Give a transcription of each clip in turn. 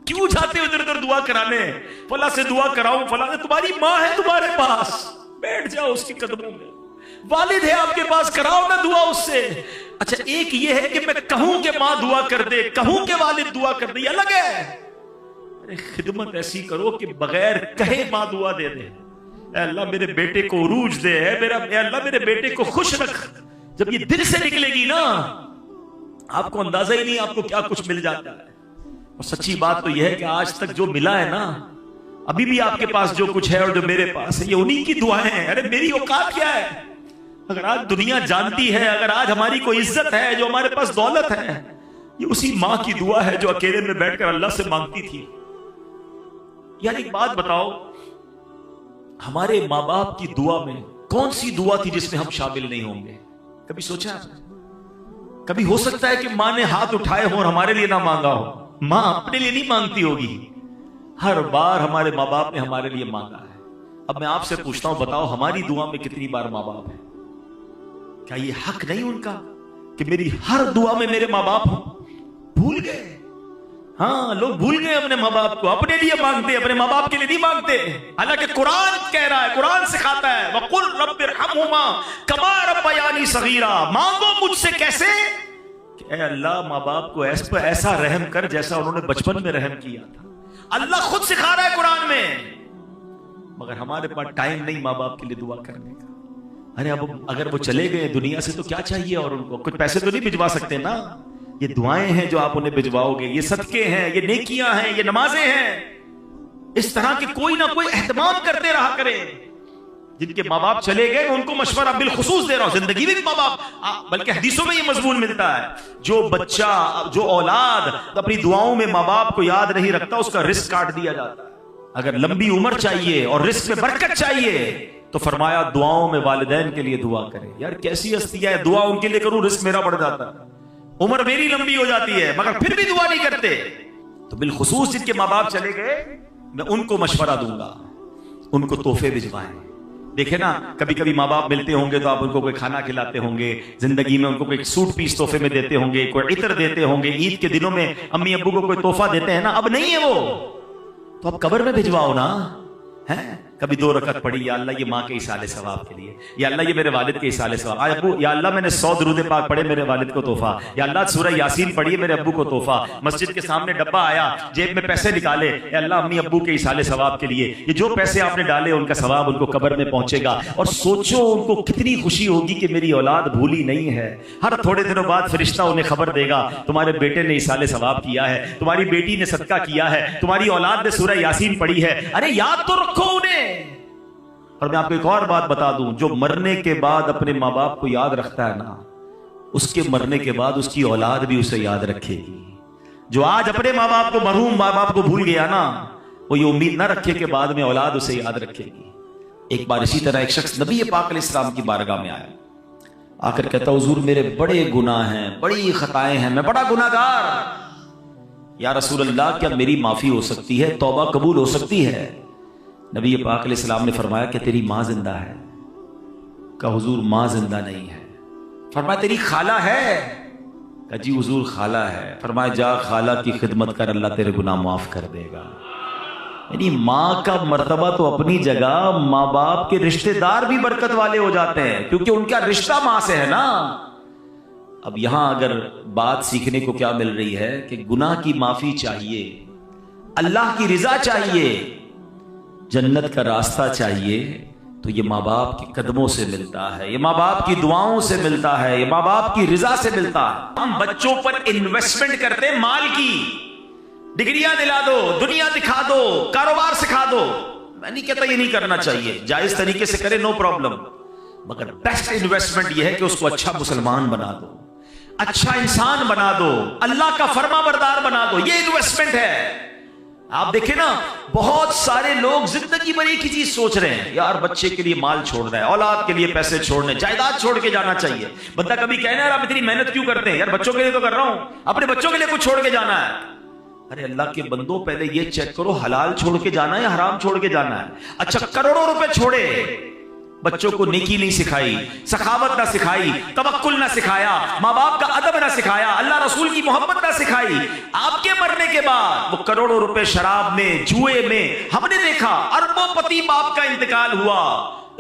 क्यों जाते हो इधर उधर दुआ कराने, फला से दुआ कराऊं, फला से। तुम्हारी माँ है तुम्हारे पास, बैठ जाओ उसके कदमों में। वालिद है आपके पास, कराओ ना दुआ उससे। अच्छा, एक ये है कि मैं कहूं कि माँ दुआ कर दे, कहूं कि वालिद दुआ कर दे, ये अलग है। अरे खिदमत ऐसी करो कि बगैर कहे माँ दुआ दे दे। अल्लाह मेरे बेटे को उरूज दे, अल्लाह मेरे बेटे को खुश रख। जब ये दिल से निकलेगी ना, आपको अंदाजा ही नहीं आपको क्या कुछ मिल जाता है। और सच्ची बात तो यह है कि आज तक जो मिला है ना, अभी भी आपके पास जो कुछ है और जो मेरे पास है, ये उन्हीं की दुआएं हैं। अरे मेरी औकात क्या है? अगर आज दुनिया जानती है, अगर आज हमारी कोई इज्जत है, जो हमारे पास दौलत है, ये उसी माँ की दुआ है जो अकेले में बैठकर अल्लाह से मांगती थी। यार एक बात बताओ, हमारे माँ बाप की दुआ में कौन सी दुआ थी जिसमें हम शामिल नहीं होंगे? कभी सोचा आपने? कभी हो सकता है कि माँ ने हाथ उठाए हो और हमारे लिए ना मांगा हो? माँ अपने लिए नहीं मांगती होगी, हर बार हमारे माँ बाप ने हमारे लिए मांगा है। अब मैं आपसे पूछता हूं, बताओ हमारी दुआ में कितनी बार माँ बाप है? क्या ये हक नहीं उनका कि मेरी हर दुआ में मेरे माँ बाप हो? भूल गए। हाँ, लोग भूल गए अपने माँ बाप को, अपने लिए मांगते, अपने माँ बाप के लिए नहीं मांगते। हालांकि कुरान कह रहा है, कुरान सिखाता है, वकुल रब्बिरहमहुमा कमा रब्बयानी सगीरा। मांगो मुझसे कैसे? ऐ अल्लाह माँ बाप को ऐसा रहम कर जैसा उन्होंने बचपन में रहम किया था। अल्लाह खुद सिखा रहा है कुरान में। मगर हमारे पास टाइम नहीं माँ बाप के लिए दुआ करने का। अरे अब अगर वो चले गए दुनिया से तो क्या चाहिए, और उनको कुछ पैसे तो नहीं भिजवा सकते ना। ये दुआएं हैं जो आप उन्हें भिजवाओगे, ये सदके हैं, ये नेकियां हैं, ये नमाजें हैं। इस तरह के कोई ना कोई एहतमाम करते रहा करें। जिनके माँ बाप चले गए उनको मशवरा बिलखुसूस दे रहा हूं, जिंदगी में भी माँ बाप, बल्कि हदीसों में ये मजमून मिलता है, जो बच्चा, जो औलाद अपनी दुआओं में माँ बाप को याद नहीं रखता, उसका रिस्क काट दिया जाता है। अगर लंबी उम्र चाहिए और रिस्क में बरकत चाहिए तो फरमाया दुआओं में वालिदैन के लिए दुआ करें। यार कैसी हस्तियां है, दुआ उनके लिए करूं, रिस्क मेरा बढ़ जाता है, उम्र मेरी लंबी हो जाती है, मगर फिर भी दुआ नहीं करते। तो बिलखुसूस जिनके माँ बाप चले गए, मैं उनको मशवरा दूंगा, उनको तोहफे भिजवाएं। देखे ना, कभी कभी माँ बाप मिलते होंगे तो आप उनको कोई खाना खिलाते होंगे, जिंदगी में उनको कोई सूट पीस तोहफे में देते होंगे, कोई इत्र देते होंगे, ईद के दिनों में अम्मी अब्बू को कोई तोहफा देते हैं ना। अब नहीं है वो, तो अब कब्र में भिजवाओ ना। है कभी 2 रकअत पढ़ी, या अल्लाह ये माँ के इसाले सवाब के लिए, या अल्लाह ये मेरे वालिद के इसाले सवाब, आज अब्बू या अल्लाह मैंने 100 दुरूद पाक पढ़े मेरे वालिद को तोहफा, या अल्लाह सूरह यासीन पढ़ी मेरे अब्बू को तोहफा। मस्जिद के सामने डब्बा आया, जेब में पैसे निकाले, या अल्लाह अम्मी अब्बू के इसाले सवाब के लिए, ये जो पैसे आपने डाले उनका सवाब उनको कब्र में पहुंचेगा। और सोचो उनको कितनी खुशी होगी कि मेरी औलाद भूली नहीं है। हर थोड़े दिनों बाद फरिश्ता उन्हें खबर देगा, तुम्हारे बेटे ने इसाले सवाब किया है, तुम्हारी बेटी ने सदका किया है, तुम्हारी औलाद ने सूरह यासीन पढ़ी है। अरे याद तो रखो उन्हें। और मैं आपको एक और बात बता दूं, जो मरने के बाद अपने माँ बाप को याद रखता है ना, उसके मरने के बाद उसकी औलाद भी उसे याद रखेगी। जो आज अपने माँ बाप को, मरहूम माँ बाप को भूल गया ना, वो ये उम्मीद ना रखे कि बाद में औलाद उसे याद रखेगी। एक बार इसी तरह एक शख्स नबी पाक अलैहिस्सलाम की बारगाह में आया, आकर कहता, हुजूर मेरे बड़े गुनाह हैं, बड़ी खताएं हैं, मैं बड़ा गुनाहगार। या रसूल अल्लाह, क्या मेरी माफी हो सकती है, तौबा कबूल हो सकती है? नबी पाक अलैहिस्सलाम ने फरमाया कि तेरी माँ जिंदा है। कहा हुजूर माँ जिंदा नहीं है। फरमाया तेरी खाला है? कहा जी हुजूर खाला है। फरमाया जा खाला की खिदमत कर, अल्लाह तेरे गुनाह माफ कर देगा। यानी माँ का मर्तबा तो अपनी जगह, माँ बाप के रिश्तेदार भी बरकत वाले हो जाते हैं क्योंकि उनका रिश्ता माँ से है ना। अब यहां अगर बात सीखने को क्या मिल रही है कि गुनाह की माफी चाहिए, अल्लाह की रिजा चाहिए, जन्नत का रास्ता चाहिए, तो ये माँ बाप के कदमों से मिलता है, ये माँ बाप की दुआओं से मिलता है, ये माँ बाप की रिजा से मिलता है। हम बच्चों पर इन्वेस्टमेंट करते हैं माल की, डिग्रियां दिला दो, दुनिया दिखा दो, कारोबार सिखा दो। मैं नहीं कहता ये नहीं करना चाहिए, जायज तरीके से करे, नो प्रॉब्लम, मगर बेस्ट इन्वेस्टमेंट यह है कि उसको अच्छा मुसलमान बना दो, अच्छा इंसान बना दो, अल्लाह का फरमाबरदार बना दो। ये इन्वेस्टमेंट है। आप देखें ना, बहुत सारे लोग जिंदगी भर एक ही चीज सोच रहे हैं, यार बच्चे के लिए माल छोड़ना है, औलाद के लिए पैसे छोड़ने, जायदाद छोड़ के जाना चाहिए। बंदा कभी कहना है आप इतनी मेहनत क्यों करते हैं? यार बच्चों के लिए तो कर रहा हूं, अपने बच्चों के लिए कुछ छोड़ के जाना है। अरे अल्लाह के बंदो, पहले ये चेक करो हलाल छोड़ के जाना है या हराम छोड़ के जाना है। अच्छा करोड़ों रुपए छोड़े, बच्चों को नेकी नहीं सिखाई, सखावत ना सिखाई, तवक्कुल ना सिखाया, माँ बाप का अदब ना सिखाया, अल्लाह रसूल की मोहब्बत ना सिखाई। आपके मरने के बाद वो करोड़ों रुपए शराब में, जुए में, हमने देखा अरबोंपति बाप का इंतकाल हुआ,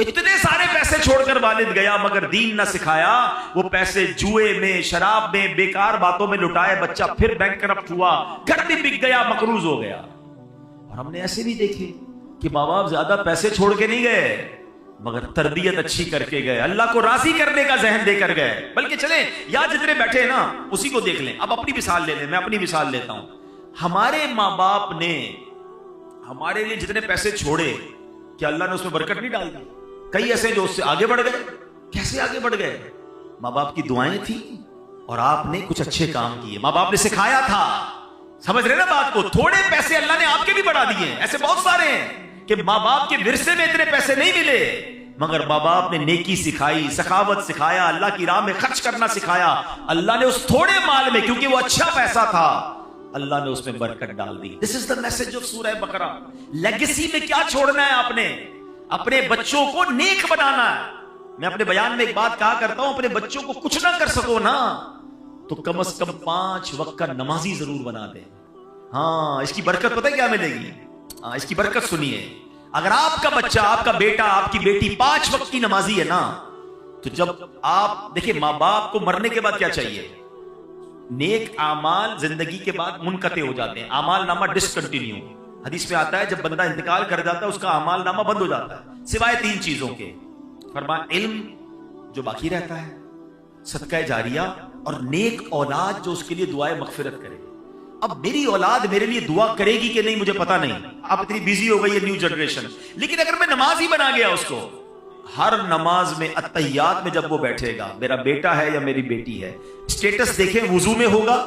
इतने सारे पैसे छोड़कर वालिद गया, मगर दीन ना सिखाया। वो पैसे जुए में, शराब में, बेकार बातों में लुटाए, बच्चा फिर बैंकरप्ट हुआ, घर भी बिक गया, मकरूज हो गया। और हमने ऐसे भी देखे कि माँ बाप ज्यादा पैसे छोड़ के नहीं गए, मगर तरबियत अच्छी करके गए, अल्लाह को राजी करने का जहन देकर गए। बल्कि चले यार जितने बैठे हैं ना उसी को देख लें। अब अपनी मिसाल ले लें, मैं अपनी मिसाल लेता हूं। हमारे माँ बाप ने हमारे लिए जितने पैसे छोड़े, क्या अल्लाह ने उसमें बरकत नहीं डाल दी? कई ऐसे जो उससे आगे बढ़ गए। कैसे आगे बढ़ गए? माँ बाप की दुआएं थी और आपने कुछ अच्छे काम किए, माँ बाप ने सिखाया था। समझ रहे ना बात को? थोड़े पैसे अल्लाह ने आपके भी बढ़ा दिए। ऐसे बहुत सारे हैं कि माँ बाप के विरसे में इतने पैसे नहीं मिले, मगर माँ बाप ने नेकी सिखाई, सखावत सिखाया, अल्लाह की राह में खर्च करना सिखाया। अल्लाह ने उस थोड़े माल में, क्योंकि वो अच्छा पैसा था, अल्लाह ने उसमें बरकत डाल दी। This is the message of Surah Baqarah. Legacy में क्या छोड़ना है आपने? अपने बच्चों को नेक बनाना है। मैं अपने बयान में एक बात कहा करता हूं, अपने बच्चों को कुछ ना कर सको ना तो कम से कम 5 वक्त का नमाजी जरूर बना दे। हाँ, इसकी बरकत पता है क्या मिलेगी? हाँ, इसकी बरकत सुनिए। अगर आपका बच्चा, आपका बेटा, आपकी बेटी 5 वक्त की नमाजी है ना, तो जब आप देखिए, माँ बाप को मरने के बाद क्या चाहिए? नेक आमाल जिंदगी के बाद मुनकते हो जाते हैं, आमाल नामा डिसकंटिन्यू। हदीस में आता है जब बंदा इंतकाल कर जाता है उसका अमाल नामा बंद हो जाता है, सिवाय 3 चीजों के। फरमाया इल्म जो बाकी रहता है, सदका जारिया, और नेक औलाद जो उसके लिए दुआए मगफिरत करे। अब मेरी औलाद मेरे लिए दुआ करेगी कि नहीं मुझे पता नहीं, अब इतनी बिजी हो गई है न्यू जनरेशन। लेकिन अगर मैं नमाज ही बना गया उसको, हर नमाज में अत्तहियात में जब वो बैठेगा, मेरा बेटा है या मेरी बेटी है, स्टेटस देखें, वुजू में होगा,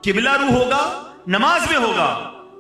किबला रू होगा, नमाज में होगा,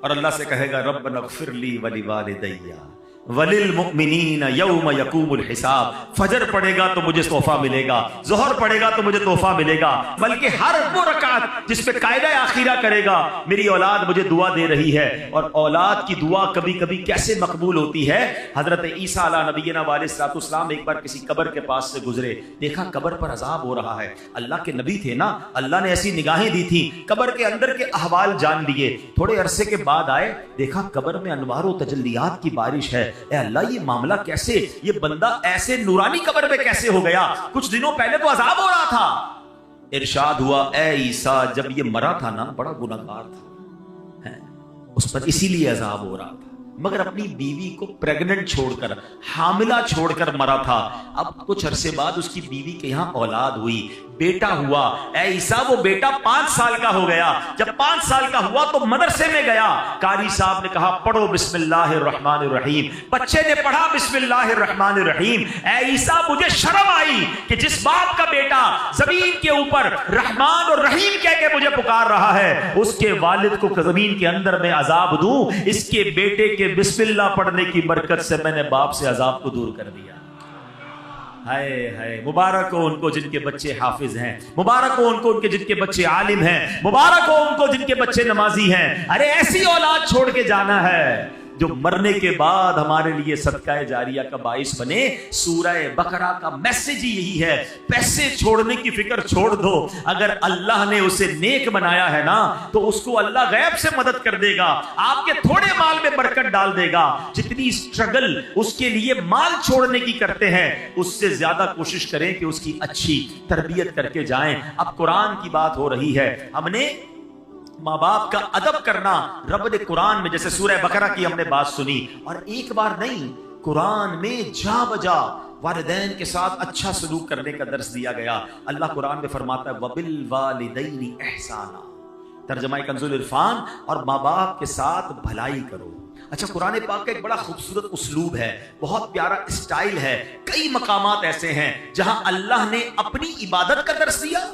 और अल्लाह से कहेगा रब्बना ग़फ़िरली वली वालिदैया वलिल मुमिनीना यौम यक़ूमुल हिसाब। फजर पढ़ेगा तो मुझे तोहफा मिलेगा, ज़ोहर पढ़ेगा तो मुझे तोहफा मिलेगा, बल्कि हर वो रकात जिसपे कायदा आखिरा करेगा, मेरी औलाद मुझे दुआ दे रही है। और औलाद की दुआ कभी कभी कैसे मकबूल होती है? हजरत ईसा अला नबीना वालेहिस्सलाम एक बार किसी कब्र के पास से गुजरे, देखा कब्र पर अजाब हो रहा है। अल्लाह के नबी थे ना, अल्लाह ने ऐसी निगाहें दी थी, कब्र के अंदर के अहवाल जान लिए। थोड़े अरसे के बाद आए, देखा कब्र में अनवार व तजल्लियात की बारिश है। ए अल्लाह, ये मामला कैसे? ये बंदा ऐसे नूरानी कब्र में कैसे हो गया? कुछ दिनों पहले तो अजाब हो रहा था। इरशाद हुआ, ए ईसा, जब ये मरा था ना, बड़ा गुनहगार था, है? उस पर इसीलिए अजाब हो रहा था, मगर अपनी बीवी को प्रेग्नेंट छोड़कर, हामिला छोड़कर मरा था। अब कुछ अरसे बाद उसकी बीवी के यहां औलाद हुई, बेटा हुआ। ऐ ईसा, वो बेटा 5 साल का हो गया। जब 5 साल का हुआ तो मदरसे में गया, कारी साहब ने कहा पढ़ो बिस्मिल्लाहिर्रहमानिर्रहीम। बच्चे ने पढ़ा बिस्मिल्लाहिर्रहमानिर्रहीम। ऐ ईसा, मुझे शर्म आई कि जिस बाप का बेटा जमीन के ऊपर रहमान और रहीम कह के मुझे पुकार रहा है, उसके वालिद को जमीन के अंदर में अजाब दूं। इसके बेटे के बिस्मिल्लाह पढ़ने की बरकत से मैंने बाप से अजाब को दूर कर दिया। हाय हाय, मुबारक हो उनको जिनके बच्चे हाफिज हैं, मुबारक हो उनको उनके जिनके बच्चे आलिम हैं, मुबारक हो उनको जिनके बच्चे नमाजी हैं। अरे ऐसी औलाद छोड़ के जाना है जो मरने के बाद हमारे लिए सदका जारिया का बाइस बने। सूरह बकरा का मैसेज ही यही है, पैसे छोड़ने की फिक्र छोड़ दो। अगर अल्लाह ने उसे नेक बनाया है ना, तो उसको अल्लाह गैब से मदद कर देगा, आपके थोड़े माल में बरकत डाल देगा। जितनी स्ट्रगल उसके लिए माल छोड़ने की करते हैं, उससे ज्यादा कोशिश करें कि उसकी अच्छी तरबियत करके जाएं। अब कुरान की बात हो रही है, हमने माँ बाप का अदब करना रब ने कुरान में, जैसे सूरह बकरा की हमने बात सुनी, और एक बार नहीं, कुरान में जा बजा वालिदैन के साथ अच्छा सलूक करने का दर्स दिया गया। अल्लाह कुरान में फरमाता है वबिल वालिदैनि एहसाना, तर्जमा कंजुल इरफान, और माँ बाप के साथ भलाई करो। अच्छा, कुरान पाक का एक बड़ा खूबसूरत उस्लूब है, बहुत प्यारा स्टाइल है। कई मकामात ऐसे हैं जहां अल्लाह ने अपनी इबादत का दर्स दिया,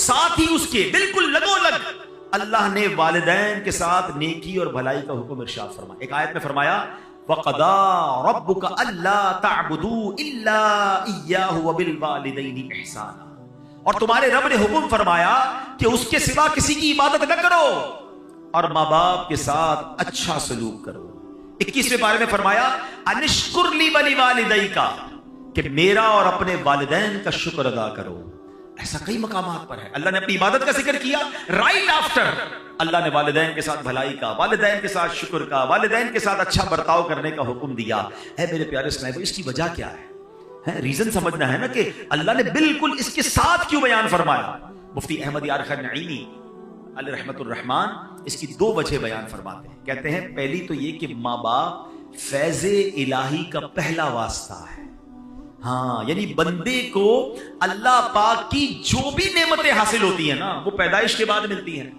साथ ही उसके बिल्कुल लगोलग अल्लाह ने वालिदैन के साथ नेकी और भलाई का हुक्म इरशाद फरमाया। एक आयत में फरमाया वक़दा रब्बुका अल्ला तअबुदू इल्ला इय्याहु व बिल वालिदैनि इहसाना, और तुम्हारे रब ने हुक्म फरमाया कि उसके सिवा किसी की इबादत न करो और माँ बाप के साथ अच्छा सलूक करो। 21वें पारे में फरमाया अनिश्कुर ली वली वालिदैका, कि मेरा और अपने वालिदैन का शुक्र अदा करो। ऐसा कई मकामात पर है। अल्लाह ने अपनी इबादत का जिक्र किया, राइट आफ्टर अल्लाह ने वालिदैन के साथ भलाई का, वालिदैन के साथ शुक्र का, वालिदैन के साथ अच्छा बर्ताव करने का हुक्म दिया है। मेरे प्यारे इस्लाम, इसकी वजह क्या है? रीजन समझना है ना कि अल्लाह ने बिल्कुल इसके साथ क्यों बयान फरमाया। मुफ्ती अहमद यार खान नईमी अलैहि रहमतुर रहमान इसकी दो वजह बयान फरमाते हैं। कहते हैं पहली तो ये कि माँ बाप फैज़े इलाही का पहला वास्ता है। हाँ, यानी बंदे को अल्लाह पाक की जो भी नेमतें हासिल होती है ना, वो पैदाइश के बाद मिलती हैं।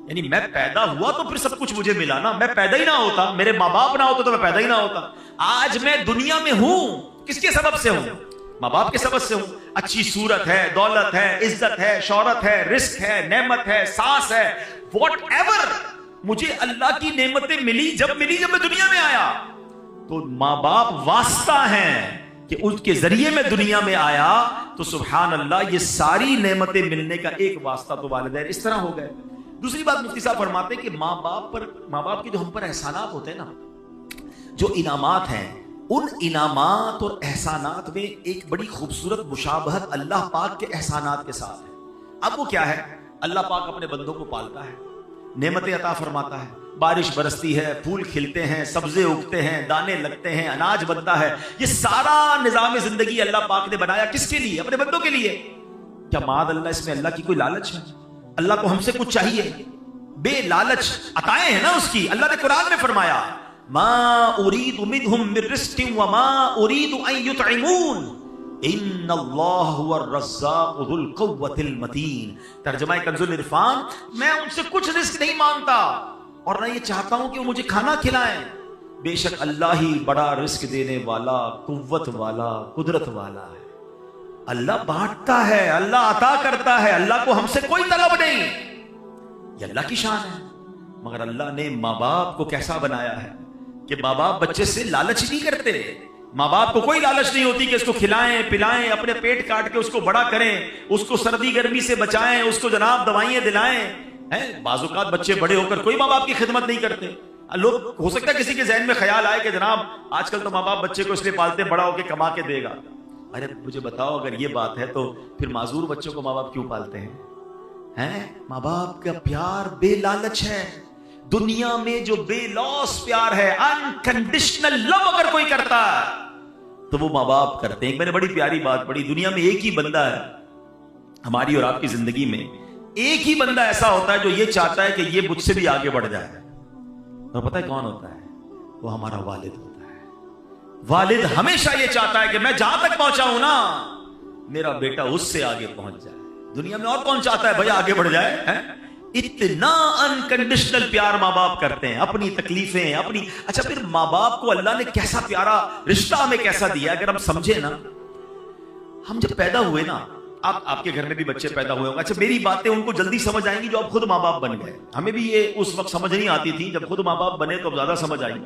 यानी मैं पैदा हुआ तो फिर सब कुछ मुझे मिला ना। मैं पैदा ही ना होता, मेरे माँ बाप ना होते तो मैं पैदा ही ना होता। आज मैं दुनिया में हूं, किसके सबब से हूं? माँ बाप के सबब से हूं। अच्छी सूरत है, दौलत है, इज्जत है, शौहरत है, रिस्क है, नेमत है, सांस है, व्हाटएवर मुझे अल्लाह की नेमतें मिली जब मैं दुनिया में आया। तो माँ बाप वास्ता हैं कि उसके जरिए मैं दुनिया में आया। तो सुभान अल्लाह, ये सारी नेमतें मिलने का एक वास्ता तो वालिदैन इस तरह हो गए। दूसरी बात मुफ्ती साहब फरमाते हैं कि माँ बाप के जो हम पर एहसानात होते हैं ना, जो इनामात हैं, उन इनामात और एहसानात में एक बड़ी खूबसूरत मुशाबहत अल्लाह पाक के एहसानात के साथ है। अब वो क्या है? अल्लाह पाक अपने बंदों को पालता है, नेमतें अता फरमाता है, बारिश बरसती है, फूल खिलते हैं, सब्जे उगते हैं, दाने लगते हैं, अनाज बनता है। ये सारा निजाम जिंदगी अल्लाह पाक ने बनाया किसके लिए? अपने बंदों के लिए। क्या माद अल्लाह इसमें अल्लाह की कोई लालच है? अल्लाह को हमसे कुछ चाहिए? बेलालच अताएं हैं ना उसकी। अल्लाह ने कुरान में फरमाया, मा उरीदु मिनहुम मिर रिज़्क़िन व मा उरीदु अन युतइमून इन्नल्लाह हुवर रज़्ज़ाक़ु ज़ुल क़ुव्वतिल मतीन। तर्जुमा कंज़ुल इरफान, मैं उनसे कुछ रिस्क नहीं मांगता और ना ये चाहता हूं कि वो मुझे खाना खिलाएं। बेशक अल्लाह ही बड़ा रिस्क देने वाला, कुव्वत वाला, कुदरत वाला है। अल्लाह बांटता है, अल्लाह अता करता है, अल्लाह को हमसे कोई तलब नहीं। ये अल्लाह की शान है। मगर अल्लाह ने माँ बाप को कैसा बनाया है कि माँ बाप बच्चे से लालच नहीं करते। माँ बाप को कोई लालच नहीं होती कि इसको खिलाएं पिलाएं, अपने पेट काट के उसको बड़ा करें, उसको सर्दी गर्मी से बचाएं, उसको जनाब दवाइयां दिलाएं। हैं, बाज़-औक़ात बच्चे बड़े होकर कोई माँ बाप की खिदमत नहीं करते। लोग, हो सकता है किसी के ज़हन में ख्याल आए कि जनाब आजकल तो माँ बाप बच्चे को इसलिए पालते हैं बड़ा होकर कमा के देगा। अरे मुझे बताओ, अगर ये बात है तो फिर माजूर बच्चों को माँ बाप क्यों पालते हैं? हैं, माँ बाप का प्यार बेलालच है। दुनिया में जो बेलॉस प्यार है, अनकंडीशनल लव अगर कोई करता है तो वो माँ बाप करते हैं। मैंने बड़ी प्यारी बात पढ़ी, दुनिया में एक ही बंदा है, हमारी और आपकी जिंदगी में एक ही बंदा ऐसा होता है जो ये चाहता है कि ये मुझसे भी आगे बढ़ जाए। और पता है कौन होता है? वो हमारा वालिद होता है। वालिद हमेशा ये चाहता है कि मैं जहां तक पहुंचा हूं ना, मेरा बेटा उससे आगे पहुंच जाए। दुनिया में और कौन चाहता है भैया आगे बढ़ जाए? है? इतना अनकंडीशनल प्यार माँ बाप करते हैं, अपनी तकलीफें अपनी। अच्छा, फिर माँ बाप को अल्लाह ने कैसा प्यारा रिश्ता हमें कैसा दिया, अगर हम समझे ना। हम जब पैदा हुए ना, आपके घर में भी बच्चे पैदा हुए होंगे। अच्छा, मेरी बातें उनको जल्दी समझ आएंगी जो अब खुद माँ बाप बन गए। हमें भी ये उस वक्त समझ नहीं आती थी, जब खुद माँ बाप बने तो ज्यादा समझ आई।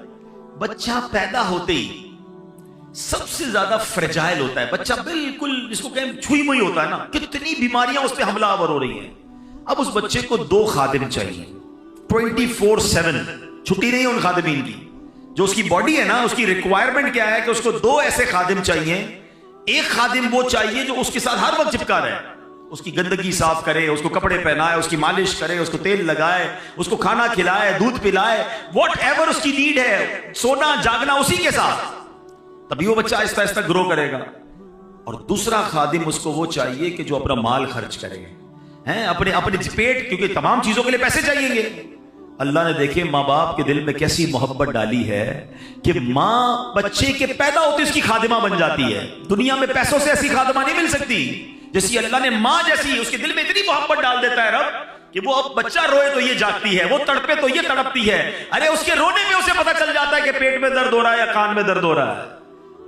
बच्चा पैदा होते ही सबसे ज्यादा फ्रेजाइल होता है बच्चा, बिल्कुल जिसको कहें छुई मुई होता है ना। कितनी बीमारियां उस पर हमलावर हो रही हैं। अब उस बच्चे को 2 खादिम चाहिए 24/7, छुट्टी नहीं उन खादिमीन की। जो उसकी बॉडी है ना, उसकी रिक्वायरमेंट क्या है कि उसको 2 ऐसे खादिम चाहिए। एक खादिम वो चाहिए जो उसके साथ हर वक्त चिपका रहे, उसकी गंदगी साफ करे, उसको कपड़े पहनाए, उसकी मालिश करे, उसको तेल लगाए, उसको खाना खिलाए, दूध पिलाए, व्हाटएवर उसकी नीड है, सोना जागना उसी के साथ। तभी वो बच्चा आहिस्ता आहिस्ता ग्रो करेगा। और दूसरा खादिम उसको वो चाहिए कि जो अपना माल खर्च करे, हैं, अपने पेट, क्योंकि तमाम चीजों के लिए पैसे चाहिए। अल्लाह ने देखे माँ बाप के दिल में कैसी मोहब्बत डाली है कि माँ बच्चे के पैदा होते उसकी खादिमा बन जाती है। दुनिया में पैसों से ऐसी खादिमा नहीं मिल सकती जैसी अल्लाह ने माँ जैसी, उसके दिल में इतनी मोहब्बत डाल देता है रब कि वो अब बच्चा रोए तो ये जागती है, वो तड़पे तो ये तड़पती है। अरे उसके रोने में उसे पता चल जाता है कि पेट में दर्द हो रहा है या कान में दर्द हो रहा है।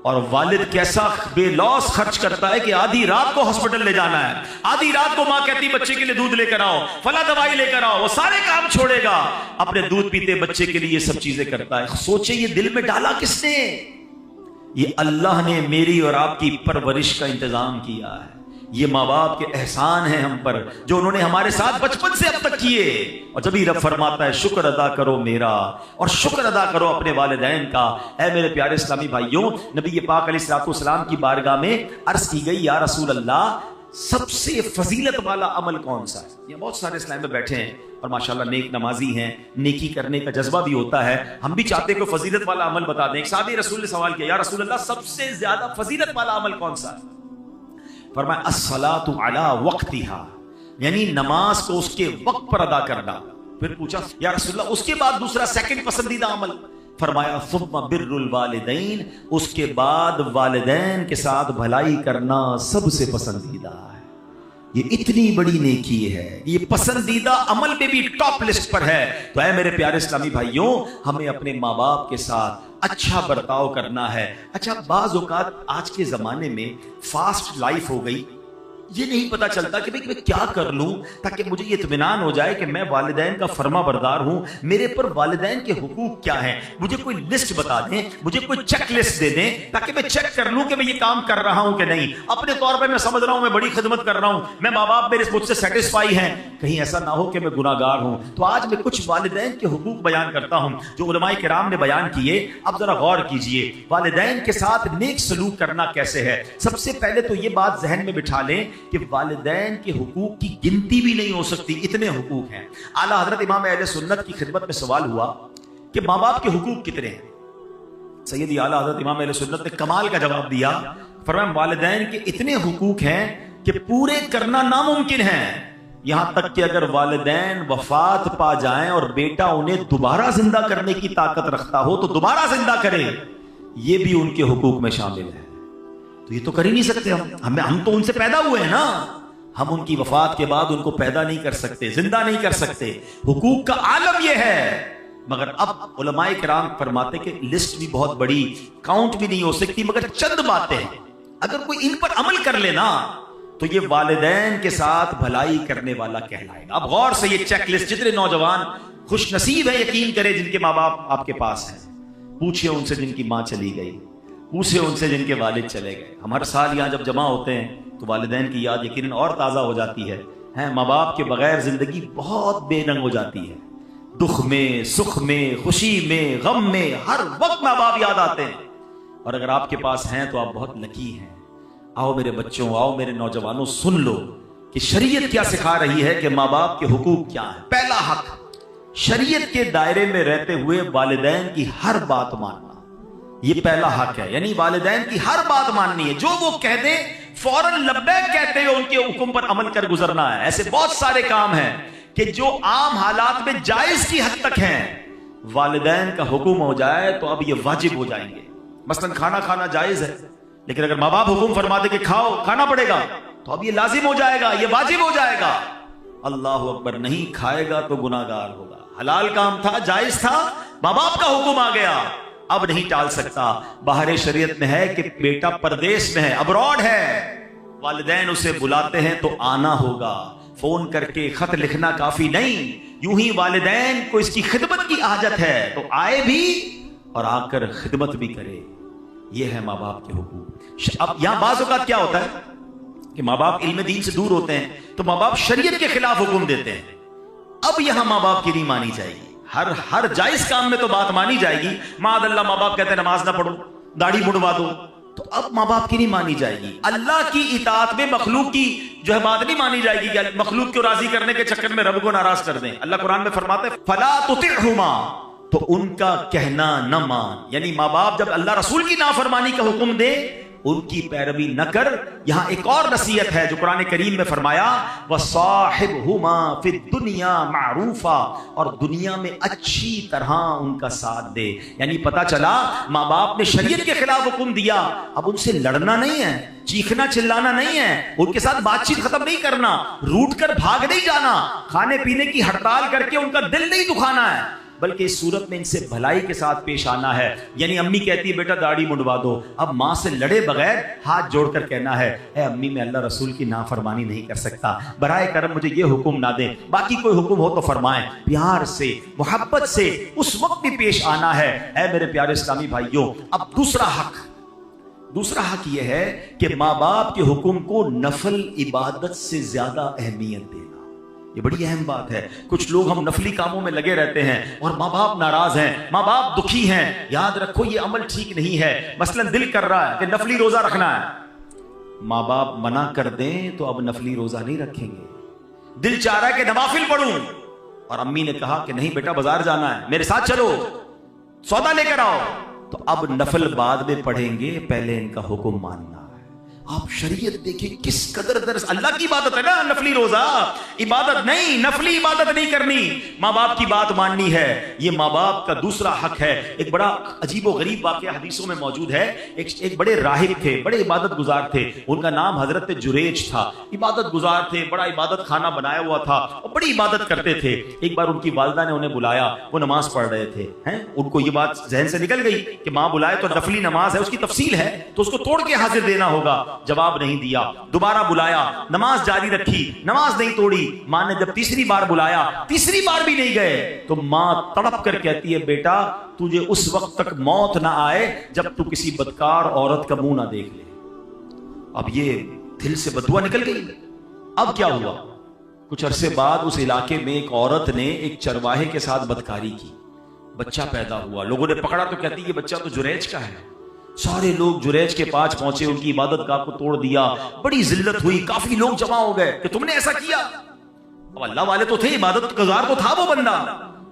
और वालिद कैसा बेलौस खर्च करता है कि आधी रात को हॉस्पिटल ले जाना है, आधी रात को मां कहती बच्चे के लिए दूध लेकर आओ, फला दवाई लेकर आओ, वो सारे काम छोड़ेगा, अपने दूध पीते बच्चे के लिए ये सब चीजें करता है। सोचे ये दिल में डाला किसने? ये अल्लाह ने मेरी और आपकी परवरिश का इंतजाम किया है। ये माँ बाप के एहसान हैं हम पर, जो उन्होंने हमारे साथ बचपन से अब तक किए। और जब ही रब फरमाता है शुक्र अदा करो मेरा और शुक्र अदा करो अपने वालिदैन का। ऐ मेरे प्यारे इस्लामी भाइयों, नबी पाक अलैहिस्सलाम की बारगाह में अर्ज की गई, या रसूल अल्लाह, सबसे फजीलत वाला अमल कौन सा है? ये बहुत सारे इस्लाम में बैठे हैं और माशाल्लाह नेक नमाजी हैं, नेकी करने का जज्बा भी होता है। हम भी चाहते हैं कि फजीलत वाला अमल बता दें। एक साहबी रसूल ने सवाल किया, या रसूल अल्लाह, सबसे ज्यादा फजीलत वाला अमल कौन सा है? फरमाया अस्सलातु अला वक्तिहा, यानी नमाज को उसके वक्त पर अदा करना। फिर पूछा, या रसूल अल्लाह, उसके बाद दूसरा सेकंड पसंदीदा अमल? फरमाया सुम्मा बिर्रुल वालिदैन, उसके बाद वालिदैन के साथ भलाई करना सबसे पसंदीदा है। ये इतनी बड़ी नेकी है, ये पसंदीदा अमल में भी टॉप लिस्ट पर है। तो ऐ मेरे प्यारे इस्लामी भाइयों, हमें अपने माँ बाप के साथ अच्छा बर्ताव करना है। अच्छा, बाज़ औक़ात आज के ज़माने में फास्ट लाइफ हो गई, ये नहीं पता चलता कि भाई मैं क्या कर लूं ताकि मुझे ये इत्मीनान हो जाए कि मैं वालिदैन का फर्मा बरदार हूं। मेरे पर वालिदैन के हुकूक क्या हैं, मुझे कोई लिस्ट बता दें, मुझे कोई चेक लिस्ट दे दें ताकि मैं चेक कर लूं कि मैं ये काम कर रहा हूं कि नहीं। अपने तौर पर मैं समझ रहा हूं मैं बड़ी खिदमत कर रहा हूं, मैं माँ बाप मेरे मुझसे सेटिस्फाई हैं, कहीं ऐसा ना हो कि मैं गुनाहगार हूं। तो आज मैं कुछ वालिदैन के हुकूक बयान करता हूं जो उलमाए किराम ने बयान किए। अब जरा गौर कीजिए, वालिदैन के साथ नेक सलूक करना कैसे है। सबसे पहले तो ये बात जहन में बिठा लें कि वालिदैन के हुकूक की गिनती भी नहीं हो सकती, इतने हुकूक हैं। आला हजरत इमाम अहले सुन्नत की खिदमत में सवाल हुआ कि माँ बाप के हुकूक कितने हैं। सैयदी आला हजरत इमाम अहले सुन्नत ने कमाल का जवाब दिया, फरमाया वालिदैन के इतने हुकूक हैं कि पूरे करना नामुमकिन है। यहां तक कि अगर वालिदैन वफात पा जाएं और बेटा उन्हें दोबारा जिंदा करने की ताकत रखता हो तो दोबारा जिंदा करे, ये भी उनके हुकूक में शामिल है। तो ये तो कर ही नहीं सकते हम तो उनसे पैदा हुए हैं ना, हम उनकी वफात के बाद उनको पैदा नहीं कर सकते, जिंदा नहीं कर सकते। हुकूक का आलम ये है। मगर अब उलमाए किराम फरमाते कि लिस्ट भी बहुत बड़ी, काउंट भी नहीं हो सकती, मगर चंद बातें अगर कोई इन पर अमल कर लेना तो ये वालिदैन के साथ भलाई करने वाला कहलाएगा। अब गौर से ये चेक लिस्ट, जितने नौजवान खुश नसीब है यकीन करें जिनके माँ बाप आपके पास हैं, पूछिए उनसे जिनकी माँ चली गई, पूछे उनसे जिनके वालिद चले गए। हम हर साल यहाँ जब जमा होते हैं तो वालिदैन की याद यकीनन और ताज़ा हो जाती है। माँ बाप के बगैर जिंदगी बहुत बेरंग हो जाती है। दुख में, सुख में, खुशी में, गम में, हर वक्त माँ बाप याद आते हैं। और अगर आपके पास हैं तो आप बहुत लकी हैं। आओ मेरे बच्चों, आओ मेरे नौजवानों, सुन लो कि शरीयत क्या सिखा रही है कि माँ बाप के हुकूक क्या है। पहला हक, शरीयत के दायरे में रहते हुए वालिदैन की हर बात मानना, ये पहला हक है। यानी वालिदैन की हर बात माननी है, जो वो कह दे फौरन लब्बैक कहते हुए उनके हुक्म पर अमल कर गुजरना है। ऐसे बहुत सारे काम हैं कि जो आम हालात में जायज की हद तक हैं, वालिदैन का हुक्म हो जाए तो अब ये वाजिब हो जाएंगे। मसलन खाना खाना जायज है, लेकिन अगर माँ बाप हुक्म फरमा दे कि खाओ, खाना पड़ेगा, तो अब ये लाजिम हो जाएगा, ये वाजिब हो जाएगा। अल्लाह अकबर, नहीं खाएगा तो गुनाहगार होगा। हलाल काम था, जायज था, माँ बाप का हुक्म आ गया, अब नहीं टाल सकता। बाहर शरीयत में है कि बेटा परदेश में है, अब्रॉड है, वालिदैन उसे बुलाते हैं तो आना होगा। फोन करके खत लिखना काफी नहीं, यूं ही वालिदैन को इसकी खिदमत की हाजत है तो आए भी और आकर खिदमत भी करे। यह है माँ बाप के हुकूक। अब यहां बाज़ औक़ात क्या होता है कि माँ बाप इल्म दीन से दूर होते हैं तो माँ बाप शरीयत के खिलाफ हुक्म देते हैं। अब यहां माँ बाप की नहीं मानी जाएगी। हर जायज काम में तो बात मानी जाएगी। मादअल्लाह माँ बाप कहते हैं नमाज ना पढ़ो, दाढ़ी मुड़वा दो, तो अब माँ बाप की नहीं मानी जाएगी। अल्लाह की इताअत में मखलूक की जो है बात नहीं मानी जाएगी कि मखलूक को राजी करने के चक्कर में रब को नाराज कर दें। अल्लाह कुरान में फरमाते हैं फला तुतिअहुमा, तो उनका कहना न मान। यानी माँ बाप जब अल्लाह रसूल की नाफरमानी का हुक्म दे उनकी पैरवी न कर। यहां एक और नसीहत है जो कुरान करीम में फरमाया वसाहिबहुमा फिद दुनिया मारूफा, और दुनिया में अच्छी तरह उनका साथ दे। यानी पता चला माँ बाप ने शरीयत के खिलाफ हुक्म दिया, अब उनसे लड़ना नहीं है, चीखना चिल्लाना नहीं है, उनके साथ बातचीत खत्म नहीं करना, रूठ कर भाग नहीं जाना, खाने पीने की हड़ताल करके उनका दिल नहीं दुखाना है, बल्कि इस सूरत में इनसे भलाई के साथ पेश आना है। यानी अम्मी कहती है बेटा दाढ़ी मुंडवा दो, अब माँ से लड़े बगैर हाथ जोड़कर कहना है ए अम्मी मैं अल्लाह रसूल की नाफरमानी नहीं कर सकता, बराए करम मुझे ये हुक्म ना दें, बाकी कोई हुक्म हो तो फरमाएं। प्यार से, मोहब्बत से उस वक्त भी पेश आना है। ए मेरे प्यारे इस्लामी भाइयों, अब दूसरा हक दूसरा हक यह है कि माँ बाप के हुक्म को नफल इबादत से ज्यादा अहमियत देना। ये बड़ी अहम बात है। कुछ लोग हम नफली कामों में लगे रहते हैं और माँ बाप नाराज हैं, माँ बाप दुखी हैं। याद रखो ये अमल ठीक नहीं है। मसलन दिल कर रहा है कि नफली रोजा रखना है, माँ बाप मना कर दें तो अब नफली रोजा नहीं रखेंगे। दिल चाह रहा है कि नवाफिल पढ़ूं और अम्मी ने कहा कि नहीं बेटा बाजार जाना है, मेरे साथ चलो, सौदा लेकर आओ, तो अब नफल बाद में पढ़ेंगे, पहले इनका हुक्म मानना है। आप शरीयत देखिए किस कदर दर्स। अल्लाह की इबादत है ना नफली रोजा, इबादत नहीं, नफली इबादत नहीं करनी, माँ बाप की बात माननी है। ये माँ बाप का दूसरा हक है। एक बड़ा अजीब और गरीब वाकया हदीसों में मौजूद है। एक बड़े राहिब थे, बड़े इबादत गुजार थे, उनका नाम हजरत जुरेज था। इबादत गुजार थे, बड़ा इबादत खाना बनाया हुआ था और बड़ी इबादत करते थे। एक बार उनकी वालिदा ने उन्हें बुलाया, वो नमाज पढ़ रहे थे हैं। उनको ये बात जहन से निकल गई कि माँ बुलाए तो नफली नमाज है, उसकी तफसील है तो उसको तोड़ के हाजिर देना होगा। जवाब नहीं दिया, दोबारा बुलाया, नमाज जारी रखी, नमाज नहीं तोड़ी। मां ने जब तीसरी बार बुलाया, तीसरी बार भी नहीं गए, तो मां तड़प कर कहती है बेटा तुझे उस वक्त तक मौत ना आए जब तू किसी बदकार औरत का मुंह ना देख ले। अब ये दिल से बदुआ निकल गई। अब क्या हुआ, कुछ अरसे बाद उस इलाके में एक औरत ने एक चरवाहे के साथ बदकारी की, बच्चा पैदा हुआ। लोगों ने पकड़ा तो कहती है बच्चा तो जुरैज का है। सारे लोग जुरैज के पास पहुंचे, उनकी इबादत गाह को तोड़ दिया, बड़ी जिल्लत हुई, काफी लोग जमा हो गए कि तुमने ऐसा किया। अब अल्लाह वाले तो थे, इबादत गुजार तो था वो बंदा।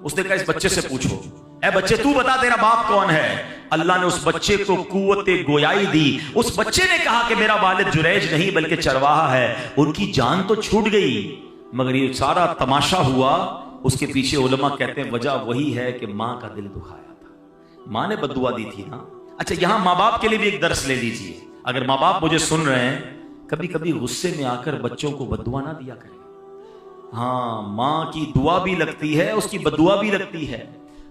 उसने कहा इस बच्चे से पूछो, ए बच्चे तू बता तेरा बाप कौन है। अल्लाह ने उस बच्चे को कुव्वते गोयाई दी। उस बच्चे ने कहा कि मेरा वालिद जुरैज नहीं बल्कि चरवाहा है। उनकी जान तो छूट गई, मगर ये सारा तमाशा हुआ, उसके पीछे उलमा कहते हैं वजह वही है कि मां का दिल दुखाया था, मां ने बद्दुआ दी थी ना। अच्छा, यहां माँ बाप के लिए भी एक दर्स ले लीजिए। अगर माँ बाप मुझे सुन रहे हैं, कभी कभी गुस्से में आकर बच्चों को बद्दुआ ना दिया करें। हाँ, माँ की दुआ भी लगती है, उसकी बद्दुआ भी लगती है।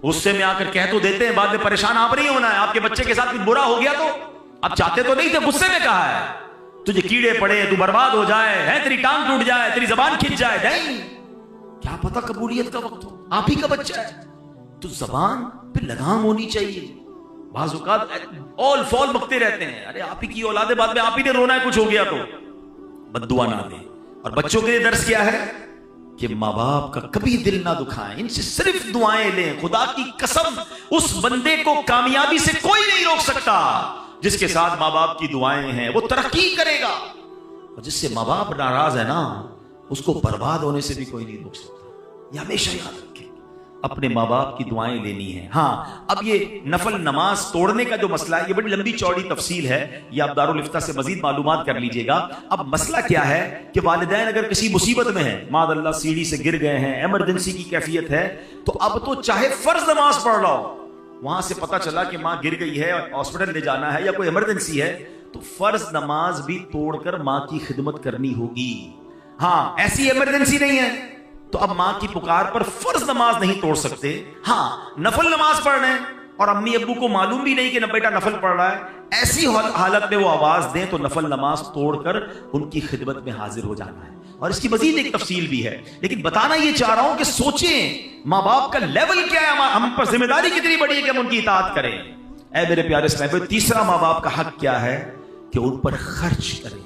गुस्से में आकर कह तो देते हैं, बाद में परेशान आप नहीं होना है। आपके बच्चे के साथ कुछ बुरा हो गया तो आप चाहते तो नहीं थे, गुस्से में कहा है तुझे कीड़े पड़े, तू बर्बाद हो जाए, है तेरी टांग टूट जाए, तेरी जबान खिंच जाए। नहीं, क्या पता कबूलियत का वक्त हो, आप ही का बच्चा है, तो जबान पे लगाम होनी चाहिए। बाज़-औक़ात ऑल फॉल बकते रहते हैं, अरे आप ही की औलादे, बाद में आप ही ने रोना है, कुछ हो गया तो बद्दुआ ना दे। और बच्चों के लिए दर्स क्या है कि माँ बाप का कभी दिल ना दुखाएं, इनसे सिर्फ दुआएं लें। खुदा की कसम, उस बंदे को कामयाबी से कोई नहीं रोक सकता जिसके साथ माँ बाप की दुआएं हैं। वो तरक्की करेगा, और जिससे माँ बाप नाराज है ना, उसको बर्बाद होने से भी कोई नहीं रोक सकता। ये हमेशा याद रखें, अपने माँ बाप की दुआएं लेनी है। हाँ, अब ये नफल नमाज तोड़ने का जो मसला है, ये बड़ी लंबी चौड़ी तफसील है, ये आप दारुल इफ्ता से मजीद मालूमात कर लीजिएगा। अब मसला क्या है कि वालिदैन अगर किसी मुसीबत में है, मादअल्लाह सीढ़ी से गिर गए हैं, इमरजेंसी की कैफियत है, तो अब तो चाहे फर्ज नमाज पढ़ लो, वहां से पता चला कि माँ गिर गई है, हॉस्पिटल ले जाना है या कोई इमरजेंसी है, तो फर्ज नमाज भी तोड़कर माँ की खिदमत करनी होगी। हाँ, ऐसी इमरजेंसी नहीं है तो अब मां की पुकार पर फर्ज नमाज नहीं तोड़ सकते। हाँ, नफल नमाज पढ़ रहे हैं और अम्मी अब्बू को मालूम भी नहीं कि बेटा नफल पढ़ रहा है, ऐसी हालत में वो आवाज दें तो नफल नमाज तोड़कर उनकी खिदमत में हाजिर हो जाना है। और इसकी मजीद एक तफसील भी है, लेकिन बताना ये चाह रहा हूं कि सोचें माँ बाप का लेवल क्या है, हम पर जिम्मेदारी कितनी बड़ी है कि हम उनकी इताअत करें। ऐ मेरे प्यारे साहब, तीसरा माँ बाप का हक क्या है कि उन पर खर्च करें,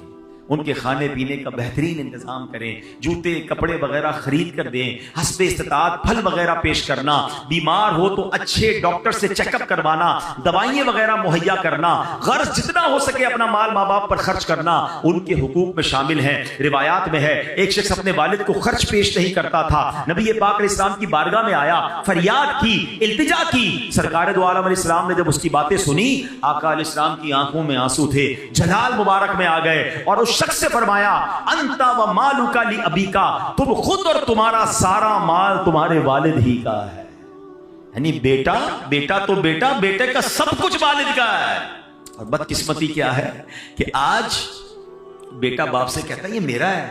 उनके खाने पीने का बेहतरीन इंतजाम करें, जूते कपड़े वगैरह खरीद कर दें, हस्बे इस्तिताअत फल वगैरह पेश करना, बीमार हो तो अच्छे डॉक्टर से चेकअप करवाना, दवाइयां वगैरह मुहैया करना, गर्ज जितना हो सके अपना माल माँ बाप पर खर्च करना उनके हुकूक में शामिल है। रिवायात में है एक शख्स अपने वालिद को खर्च पेश नहीं करता था, नबी पाक अलैहिस्सलाम की बारगाह में आया, फरियाद की, इल्तिजा की। सरकार दो आलम अलैहिस्सलाम ने जब उसकी बातें सुनी, आका अलैहिस्सलाम की आंखों में आंसू थे, जलाल मुबारक में आ गए और उस शख्स से फरमाया, अंता व मालुका ली अबीका, तुम खुद और तुम्हारा सारा माल तुम्हारे वालिद ही का है। यानी बेटा तो बेटा, बेटे का सब कुछ वालिद का है। और बदकिस्मती क्या है कि आज बेटा बाप से कहता है ये मेरा है,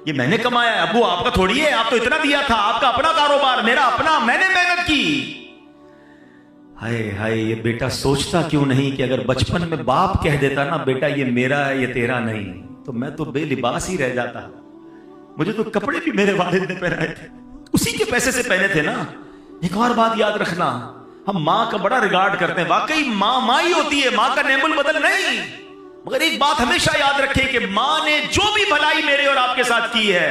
ये मैंने कमाया है, अब्बू आपका थोड़ी है, आप तो इतना दिया था, आपका अपना कारोबार, मेरा अपना, मैंने मेहनत की। हाय हाय, ये बेटा सोचता क्यों नहीं कि अगर बचपन में बाप कह देता ना बेटा ये मेरा है, ये तेरा नहीं, तो मैं तो बेलिबास ही रह जाता। मुझे तो कपड़े भी मेरे वालिद ने पहनाए थे, उसी के पैसे से पहने थे ना। एक और बात याद रखना, हम माँ का बड़ा रिगार्ड करते हैं, वाकई माँ माँ ही होती है, माँ का नेमुल बदल नहीं। मगर एक बात हमेशा याद रखें कि मां ने जो भी भलाई मेरे और आपके साथ की है,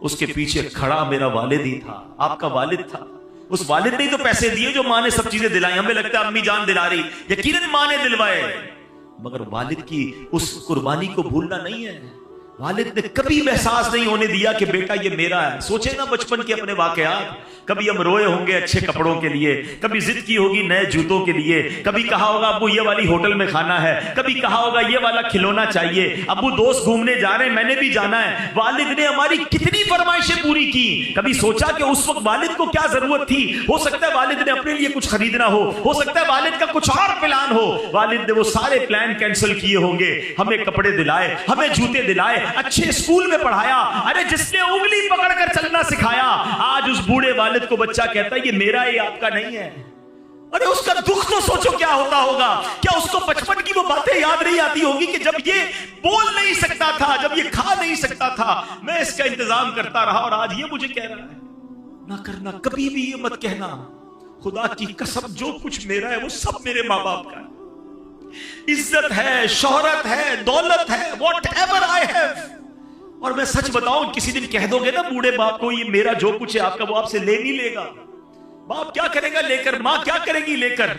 उसके पीछे खड़ा मेरा वालिद ही था, आपका वालिद था। उस वालिद ने तो पैसे दिए जो मां ने सब चीजें दिलाई। हमें लगता है अम्मी जान दिला रही, यकीनन मां ने दिलवाए, मगर वालिद की उस कुर्बानी को भूलना नहीं है। वालिद ने कभी एहसास नहीं होने दिया कि बेटा ये मेरा है। सोचे ना बचपन के अपने वाकयात, कभी हम रोए होंगे अच्छे कपड़ों के लिए, कभी जिद की होगी नए जूतों के लिए, कभी कहा होगा अब्बू ये वाली होटल में खाना है, कभी कहा होगा ये वाला खिलौना चाहिए, अब्बू दोस्त घूमने जा रहे हैं मैंने भी जाना है। वालिद ने हमारी कितनी फरमाइशें पूरी की। कभी सोचा कि उस वक्त वालिद को क्या जरूरत थी? हो सकता है वालिद ने अपने लिए कुछ खरीदना हो सकता है वालिद का कुछ और प्लान हो। वालिद ने वो सारे प्लान कैंसिल किए होंगे, हमें कपड़े दिलाए, हमें जूते दिलाए, अच्छे स्कूल में पढ़ाया। अरे जिसने उंगली पकड़कर चलना सिखाया, आज उस बूढ़े वालिद को बच्चा कहता है ये मेरा है, आपका नहीं है। अरे उसका दुख तो सोचो क्या होता होगा। क्या उसको बचपन की वो बातें याद नहीं आती होगी कि जब ये बोल नहीं सकता था, जब ये खा नहीं सकता था, मैं इसका इंतजाम करता रहा और आज ये मुझे कह रहा है। ना करना, कभी भी ये मत कहना, खुदा की कसम जो कुछ मेरा है वो सब मेरे माँ बाप का है। इज्जत है, शोहरत है, दौलत है, व्हाटएवर आई हैव। और मैं सच बताऊं, किसी दिन कह दोगे ना बूढ़े बाप को ये मेरा जो कुछ है आपका, वो आपसे ले नहीं लेगा। बाप क्या करेगा लेकर, मां क्या करेगी लेकर,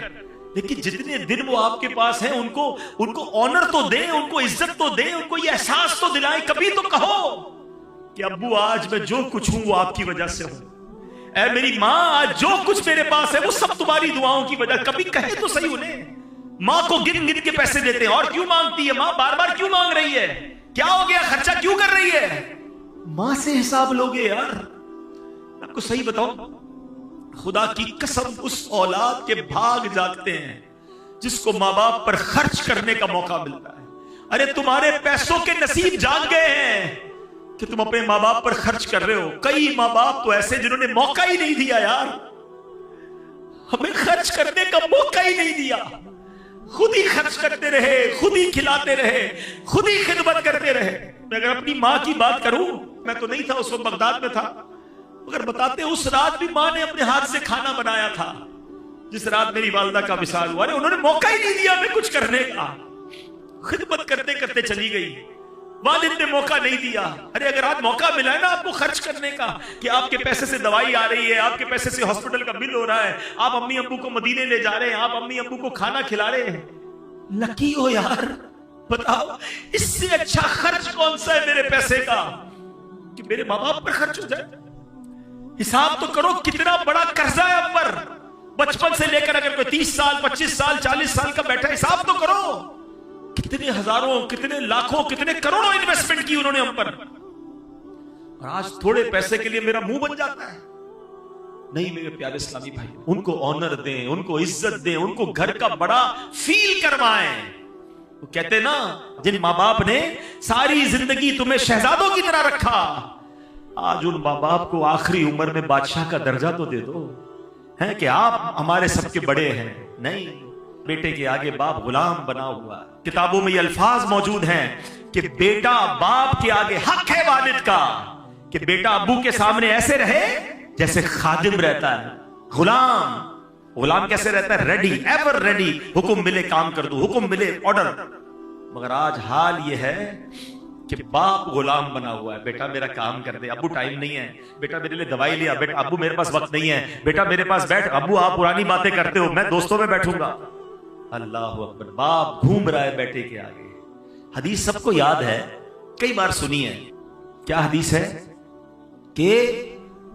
लेकिन जितने दिन वो आपके पास है उनको ऑनर तो दे, उनको इज्जत तो दे, उनको ये एहसास तो दिलाए। कभी तो कहो कि अब्बू आज मैं जो कुछ हूं वो आपकी वजह से हूं। ऐ मेरी मां, आज जो कुछ मेरे पास है वो सब तुम्हारी दुआओं की वजह। कभी कहे तो सही उन्हें। मां को गिन गिन के पैसे देते हैं और क्यों मांगती है मां, बार बार क्यों मांग रही है, क्या हो गया, खर्चा क्यों कर रही है? मां से हिसाब लोगे यार। आपको सही बताओ, खुदा की कसम उस औलाद के भाग जागते हैं जिसको मां बाप पर खर्च करने का मौका मिलता है। अरे तुम्हारे पैसों के नसीब जाग गए हैं कि तुम अपने मां बाप पर खर्च कर रहे हो। कई मां बाप तो ऐसे जिन्होंने मौका ही नहीं दिया यार, हमें खर्च करने का मौका ही नहीं दिया। खुद ही खर्च करते रहे, खुद ही खिलाते रहे, खुद ही खिदमत करते रहे। मैं अगर अपनी मां की बात करूं, मैं तो नहीं था उस वक्त, बगदाद में था, अगर बताते उस रात भी मां ने अपने हाथ से खाना बनाया था जिस रात मेरी वालदा का विसाल हुआ। अरे उन्होंने मौका ही नहीं दिया हमें कुछ करने का, खिदमत करते करते चली गई। वालिद ने मौका नहीं दिया। अरे अगर आज मौका मिला है ना आपको खर्च करने का, कि आपके पैसे से दवाई आ रही है, आपके पैसे से हॉस्पिटल का बिल हो रहा है, आप अम्मी अब्बू को मदीने ले जा रहे हैं, आप अम्मी अब्बू को खाना खिला रहे हैं, लकी हो यार। बताओ इससे अच्छा खर्च कौन सा है मेरे पैसे का कि मेरे माँ बाप पर खर्च हो जाए। हिसाब तो करो कितना बड़ा कर्जा है हम पर, बचपन से लेकर अगर कोई 30 साल 25 साल 40 साल का बैठा, हिसाब तो करो कितने हजारों, कितने लाखों, कितने करोड़ों इन्वेस्टमेंट की उन्होंने हम पर। और आज थोड़े पैसे के लिए मेरा मुंह बन जाता है। नहीं मेरे प्यारे इस्लामी भाई, उनको ऑनर दें, उनको इज्जत दें, उनको घर का बड़ा फील करवाएं। वो कहते ना, जिन माँ बाप ने सारी जिंदगी तुम्हें शहजादों की तरह रखा, आज उन माँ बाप को आखिरी उम्र में बादशाह का दर्जा तो दे दो, है कि आप हमारे सबके बड़े हैं। नहीं, बेटे के आगे बाप गुलाम बना हुआ। किताबों में ये अल्फाज मौजूद हैं कि बेटा बाप के आगे हक है वालिद का कि बेटा अब्बू के सामने ऐसे रहे जैसे खादिम रहता है, गुलाम कैसे रहता है, रेडी, एवर रेडी, हुक्म मिले काम कर दूं, हुक्म मिले ऑर्डर। मगर आज हाल ये है कि बाप गुलाम बना हुआ है। बेटा मेरा काम कर दे, अब्बू टाइम नहीं है, बेटा मेरे लिए दवाई लिया, बेटा अब्बू मेरे पास वक्त नहीं है, बेटा मेरे पास बैठ, अब्बू आप पुरानी बातें करते हो, मैं दोस्तों में बैठूंगा। अल्लाह अकबर, बाप घूम रहा है बेटे के आगे। हदीस सबको याद है, कई बार सुनी है। क्या हदीस है कि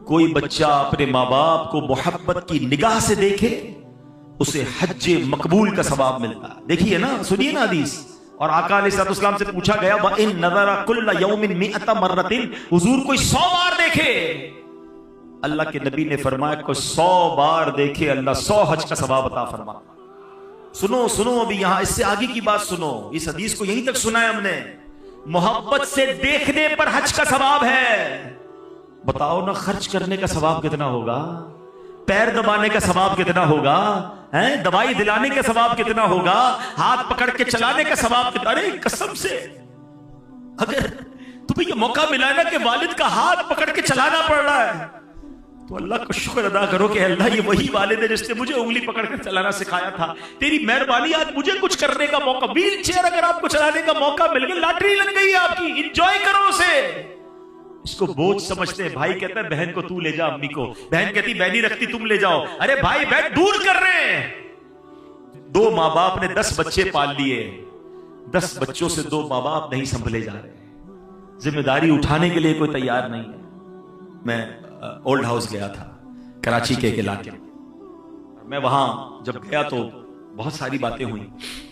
कोई बच्चा अपने माँ बाप को मोहब्बत की निगाह से देखे, उसे हज्जे मकबूल का सवाब मिलता है। देखिए ना, सुनिए ना हदीस। और आका अलैहिस्सलाम से पूछा गया, व इन नज़रा कुल्ला यौमिन मिअता मर्रतिन, हुजूर कोई 100 बार देखे, अल्लाह के नबी ने फरमाया कोई 100 बार देखे, अल्लाह 100 हज का सवाब अता फरमा। सुनो अभी यहां इससे आगे की बात सुनो। इस हदीस को यहीं तक सुना है हमने। मोहब्बत से देखने पर हज का सवाब है। बताओ ना, खर्च करने का सवाब कितना होगा, पैर दबाने का सवाब कितना होगा, हैं, दवाई दिलाने का सवाब कितना होगा, हाथ पकड़ के चलाने का सवाब कितना। अरे कसम से, अगर तुम्हें ये मौका मिला ना कि वालिद का हाथ पकड़ के चलाना पड़ रहा है, तो अल्लाह का शुक्र अदा करो कि अल्लाह ये वही वालिद है जिसने मुझे उंगली पकड़कर चलाना सिखाया था। तेरी मेहरबानी आज मुझे कुछ करने का मौका, व्हील चेयर अगर आपको चलाने का मौका मिल गया, लॉटरी लग गई आपकी, एंजॉय करो उसे। इसको बोझ समझते हैं। भाई कहता है बहन को तू ले जा अम्मी को, बहन कहती मैं नहीं रखती तुम ले जाओ। अरे भाई बहन दूर कर रहे हैं। 2 माँ बाप ने 10 बच्चे पाल लिए, 10 बच्चों से 2 माँ बाप नहीं संभले जा रहे, जिम्मेदारी उठाने के लिए कोई तैयार नहीं है। मैं ओल्ड हाउस गया था कराची के एक इलाके में। मैं वहां जब गया तो बहुत सारी बातें हुई,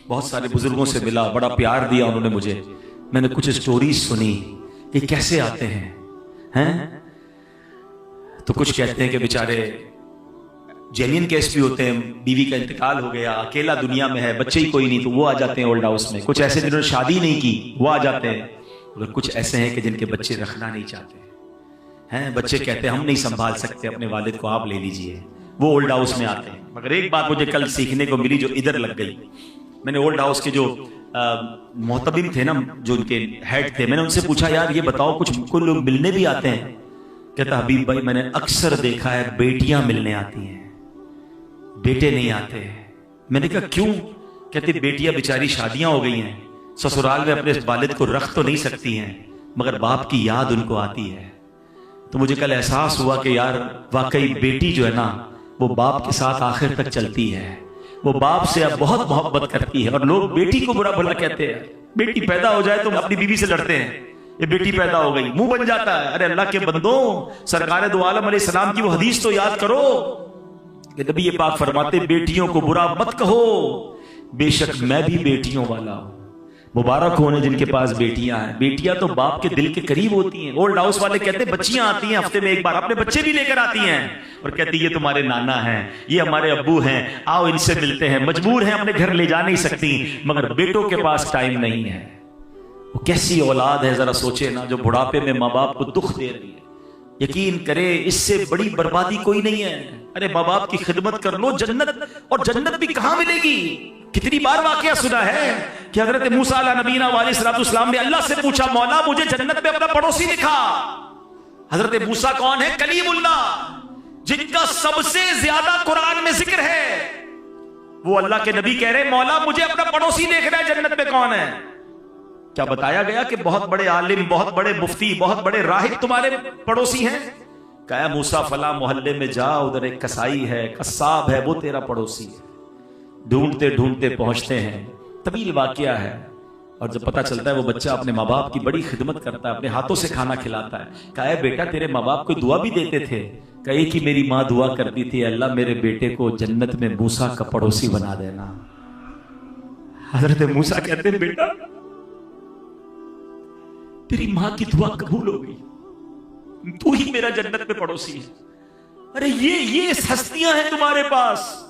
बहुत सारे बुजुर्गों से मिला, बड़ा प्यार दिया उन्होंने मुझे। मैंने कुछ स्टोरीज सुनी कि कैसे आते हैं। तो कुछ कहते हैं कि बेचारे जेन्युइन केस भी होते हैं, बीवी का इंतकाल हो गया, अकेला दुनिया में है, बच्चे ही कोई नहीं, तो वो आ जाते हैं ओल्ड हाउस में। कुछ ऐसे जिन्होंने शादी नहीं की वो आ जाते हैं, और कुछ ऐसे हैं कि जिनके बच्चे रखना नहीं चाहते हैं। बच्चे कहते हैं हम नहीं संभाल सकते अपने वालिद को, आप ले लीजिए, वो ओल्ड हाउस में आते हैं। मगर एक बात मुझे कल सीखने को मिली जो इधर लग गई। मैंने ओल्ड हाउस के जो मोहतबिम थे ना, जो उनके हेड थे, मैंने उनसे पूछा यार ये बताओ कुछ लोग मिलने भी आते हैं? कहता हबीब भाई मैंने अक्सर देखा है बेटियां मिलने आती हैं, बेटे नहीं आते। मैंने कहा क्यों? कहती बेटियां बेचारी शादियां हो गई हैं, ससुराल में अपने वालिद को रख तो नहीं सकती हैं, मगर बाप की याद उनको आती है। तो मुझे कल एहसास हुआ कि यार वाकई बेटी जो है ना वो बाप के साथ आखिर तक चलती है, वो बाप से अब बहुत मोहब्बत करती है। और लोग बेटी को बुरा भला कहते हैं, बेटी पैदा हो जाए तो अपनी बीवी से लड़ते हैं, ये बेटी पैदा हो गई, मुंह बन जाता है। अरे अल्लाह के बंदों, सरकार दो आलम अलैहिस्सलाम की वो हदीस तो याद करो कि नबी ये पाक फरमाते बेटियों को बुरा मत कहो, बेशक मैं भी बेटियों वाला हूं। मुबारक होने जिनके पास बेटियां हैं। बेटियां तो बाप के दिल के करीब होती हैं। ओल्ड हाउस वाले कहते हैं बच्चियां आती हैं हफ्ते में एक बार, अपने बच्चे भी लेकर आती हैं और कहती ये तुम्हारे नाना हैं, ये हमारे अब्बू हैं, आओ इनसे मिलते हैं। मजबूर हैं, अपने घर ले जा नहीं सकती, मगर बेटों के पास टाइम नहीं है। वो कैसी औलाद है जरा सोचे ना, जो बुढ़ापे में माँ बाप को दुख दे रही है। यकीन करे इससे बड़ी बर्बादी कोई नहीं है। अरे माँ बाप की खिदमत कर लो, जन्नत, और जन्नत भी कहां मिलेगी। कितनी बार वाकया सुना है कि हजरत मूसा अला नबीना वालेकुम ने अल्लाह से पूछा मौला मुझे जन्नत में अपना पड़ोसी दिखा। हजरत मूसा कौन है? कलीमुल्लाह, जिनका सबसे ज्यादा कुरान में जिक्र है। वो अल्लाह के नबी कह रहे मौला मुझे अपना पड़ोसी देखना है, जन्नत में कौन है? क्या बताया गया कि बहुत बड़े आलिम, बहुत बड़े मुफ्ती, बहुत बड़े राहिब तुम्हारे पड़ोसी हैं। कहा मूसा फला मोहल्ले में जा, उधर एक कसाई है, कस्साब है, वो तेरा पड़ोसी है। ढूंढते ढूंढते पहुंचते हैं, तवील वाकया है। और जब पता चलता है वो बच्चा अपने माँ बाप की बड़ी खिदमत करता है, अपने हाथों से खाना खिलाता है। कहा बेटा तेरे माँ बाप को दुआ भी देते थे? कहे कि मेरी माँ दुआ करती थी अल्लाह मेरे बेटे को जन्नत में मूसा का पड़ोसी बना देना। हजरत मूसा कहते हैं बेटा तेरी माँ की दुआ कबूल हो गई, तू ही मेरा जन्नत में पड़ोसी है। अरे ये हस्तियां हैं तुम्हारे पास,